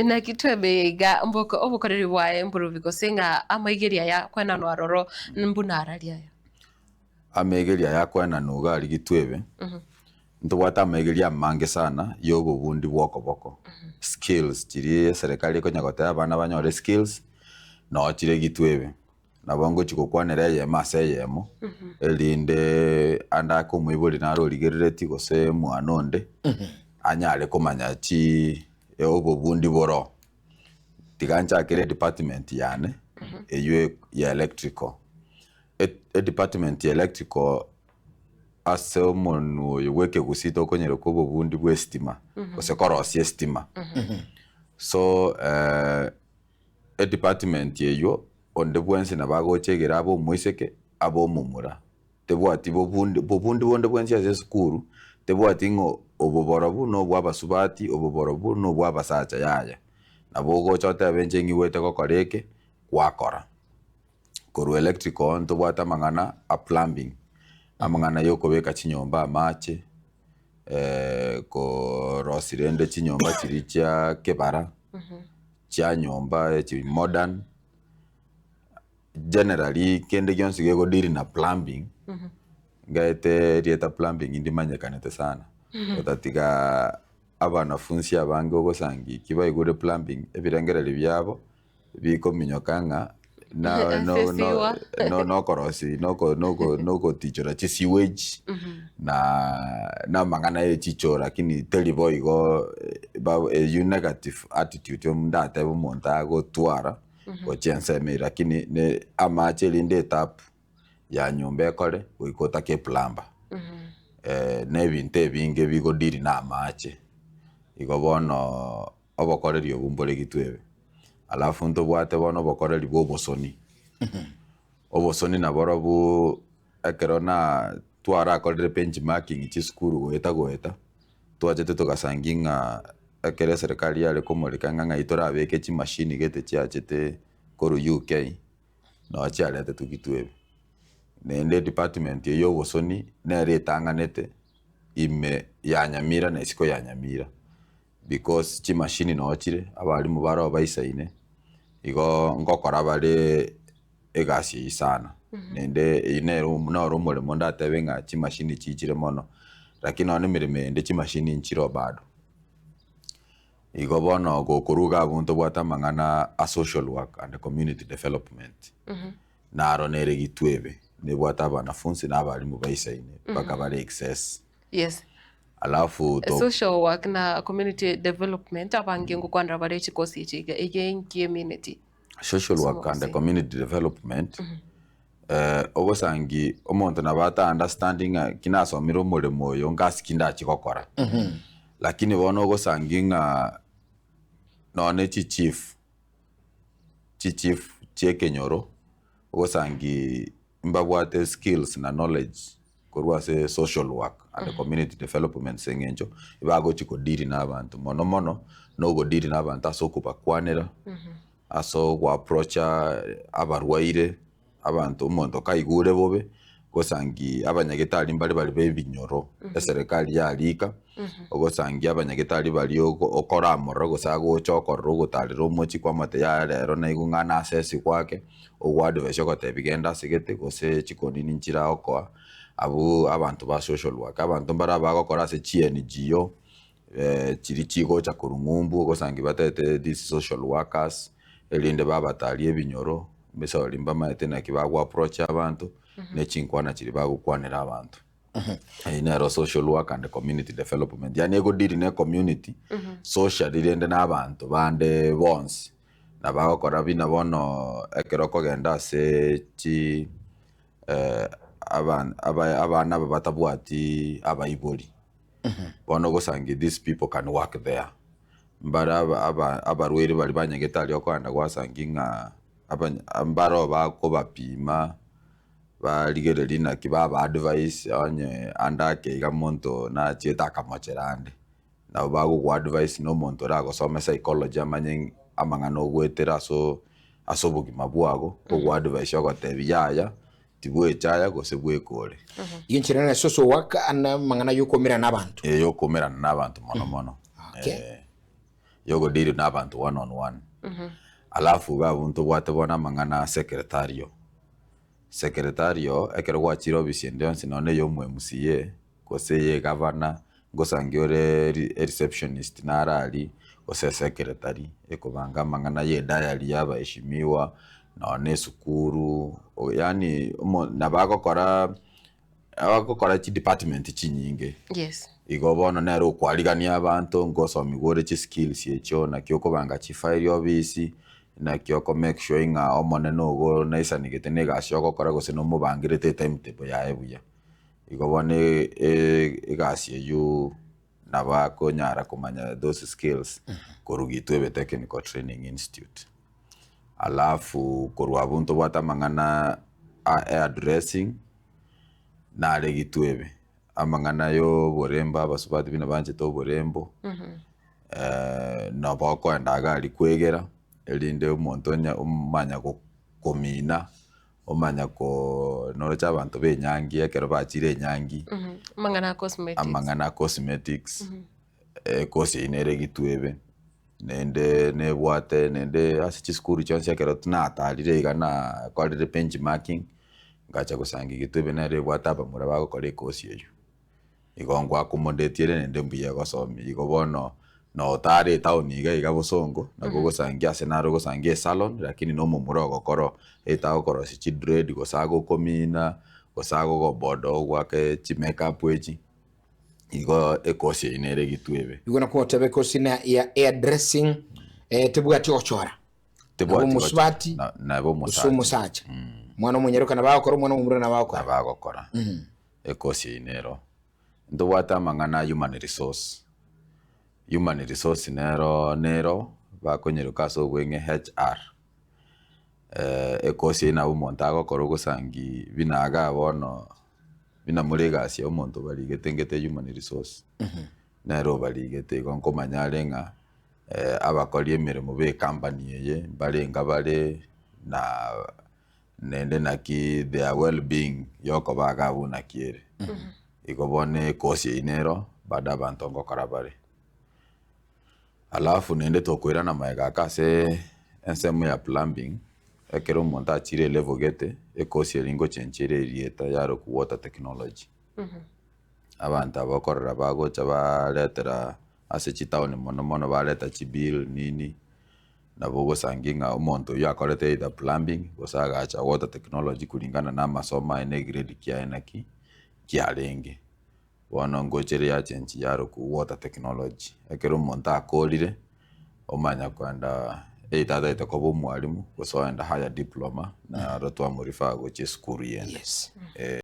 na kitwebe ga mboko obukoreri bwaye improve gosenga amaigeria ya kwena nwaroro mbuna araria ya amaigeria ya kwena nuga ari gitwebe ntubwata amaigeria mange sana yobo bundi bwoko skills chiri serikali ko nyagota abana banyore skills no chire gitwebe nabongo chikokwanera yema seyemo elinde anda ko mwibuli naro ligereti gose mwanonde anyale komanya chi obo bundi boro tigancha kire department yane eyo ya electrical department ya electrical asemonu yeweke gusito konyere ko obo bundi bwe stima gose korosi stima so department yeyo onde bwense nabagochegera abo mwiseke abo mumura tebwati bobundi bonde bwense ya skuru tebwati ngo oboborobu no bwabasubati oboborobu no bwabasacha yaya nabogo chote benje ngiwete ko koreke kwakora koru electrical nto bwata mangana a plumbing amangana yoko beka chinyomba amache ko rosirende chinyomba chiricha kebara cha nyomba chi modern generally kende gyonsi gego diri na plumbing ngaete rieta plumbing indimanya kanete sana otatiga abana funsi abange ogosangi kiba igure plumbing ebirengereri byabo biko minyokanga no korosi no tichora chi sewage na mangana ye chichora kini teliboy go ba a negative attitude mndate bumonta go twara go chense mira kini ne amache linde tap ya nyombe ekore goikota ke plumber nebinte binge bigo diri na amache igo bono obokoreri obumbore gitwebe alafu nto bwate bono obokoreri bwobosoni obosoni naborobu ekerona twara akorere benchmarking chiskuru goeta twachete tugasanginga ekere serikali yale komoreka nganga itora abeke chi machine gete chiachete koru UK no chialete tukitwebe nende department yo bosoni nere tanganete ime yanyamira na isiko yanyamira because chi machine no chire abali mubaro baisaine igo ngokora bale egasi sana nende ine no rumole monda tebenga chi machine chichire mono lakini one mirime nde chi machine nchiro bado igo bono gokuruga abuntu bwata mangana a social work and community development naro nere gitwebe ne bwata banafunzi n'abali mu baisaine baka bale excess yes alafu to social work na community development abange ngokwandra bale chikosi chiga again community social work and community development ogosangi omonto nabata understanding kinasomira omulimo oyo ngasikinda chikokora lakini bono ogosangi nga none chief chekenyoro ogosangi mbabwate skills na knowledge korwase social work and community development sengencho ibago chiko diri n'abantu mono no go diri n'abantu asokuba kwanera aso go approach abarwaire abantu umuntu kayigure bobe gosangi abanyagetari bali bebinyoro eserikali yalika ogosangi abanyagetari bali okora amoro gosago chokoro gotaliro mochi kwa mate ya rero na igungana asesi kwake ogwadvesho kote bigenda sigete gose chikoni ninchira okwa abu abantu ba social work abantu bara bagokora se CNGO chiri chigo cha kurungumbu gosangi batete these social workers elinde babatali ebinyoro mbesa olimba maete na kibagwa approach abantu ne chinkwana chiri bagukwanira abantu inero social work and community development yani ego diri ne community social dirende n'abantu bande bonse nabagokora bina bono ekeroko genda se chi abana batabwati abayiboli bono gosangi these people can work there mbara abarwere bali banyagetali okwanda gwasangi nga ambaro bako bapima baligereri na kibaba advice onye andake gamonto na cheta kamocherande na bago kwa advice no monto rago some psychology amangano gwetera so bugima bwago ko advice yako tebiyaya tibwe chaya gose bwekore yinchira na social work ana mangana yokomera n'abantu yokomera n'abantu mono okay yogo diri na abantu one on one. Alafu babuntu bwate bona mangana secretario ekero gwachira obisi ndionsi none yo mu MCA kose ye governor ngosangiore receptionist narali kose secretary ekobanga mangana ye diary y'abaheshimiwa none sukuru yani nabagokora chi department chinyinge. Yes. Igo bono nero kwarigania abantu ngosomi gore chi skills yecho na kyoko banga chi file obisi na kyoko make sure nga omone nogo naisa nigete negasyo gokora gose no mubangirete timetable ya ebuya. Igo bone egasye yu nabako nyara kumanya those skills korugitwe be technical training institute. Alafu korwa buntu bwata mangana addressing na regitwebe amangana yo boremba basubati bina banje to borembo na bako ndaga ali kwegera elinde umontonya umanya komina umanya ko norocha abantu benyangi ekero bachire nyangi amangana cosmetics kosi inere gitwebe nende nebwate nende asichi skuru chonse ekero tunatalire igana kwalire benchmarking ngacha gusangi gitwebe nere bwata bamura bagokora ikosi eyo igongo akomodetiere nende mbuye gosomi igo bono no tare town iga bosongo nabo gosangi ase naro gosangi salon lakini no mumuro gokoro etago koro si dread gosago komina gosago go bodo gwake chi makeup wechi igo ekosi inere gitwebe igo nako tebe kosina ya hairdressing tebwati ochora tebwati musbati nabo musacha mwana munyeruka na bakora mwana mumuro na bagokora ekosi inero ndo wata mangana human resource nero bakonyeruka so gwenge HR ekosi ina umonta gokora gusangi binaga bono bina muregasi omonto barigete human resource nero barigete gonko manyarenga abakori emirimo be company eye barenga bare na nende naki their well-being yoko baga buna kiere igobone kosi inero bada bantu ngokora bare. Alafu nende tokwira na maega kase ensemu ya plumbing ekero monta chire level gete ekosi eringo chenchire rieta yaro ku water technology. Abantu abakorera bagocha baletera ase chitaoni mono baleta chibill nini nabo gosanginga omonto yakorete either plumbing gosaga acha water technology kulingana na masoma ene grade kiaenaki kiarenge bono ngochere ya chenchi yaro ku water technology ekero monta akorire omanya kwanda either kobo mwalimu gosoenda higher diploma na rotwa murifa goche skuru yenda. Yes.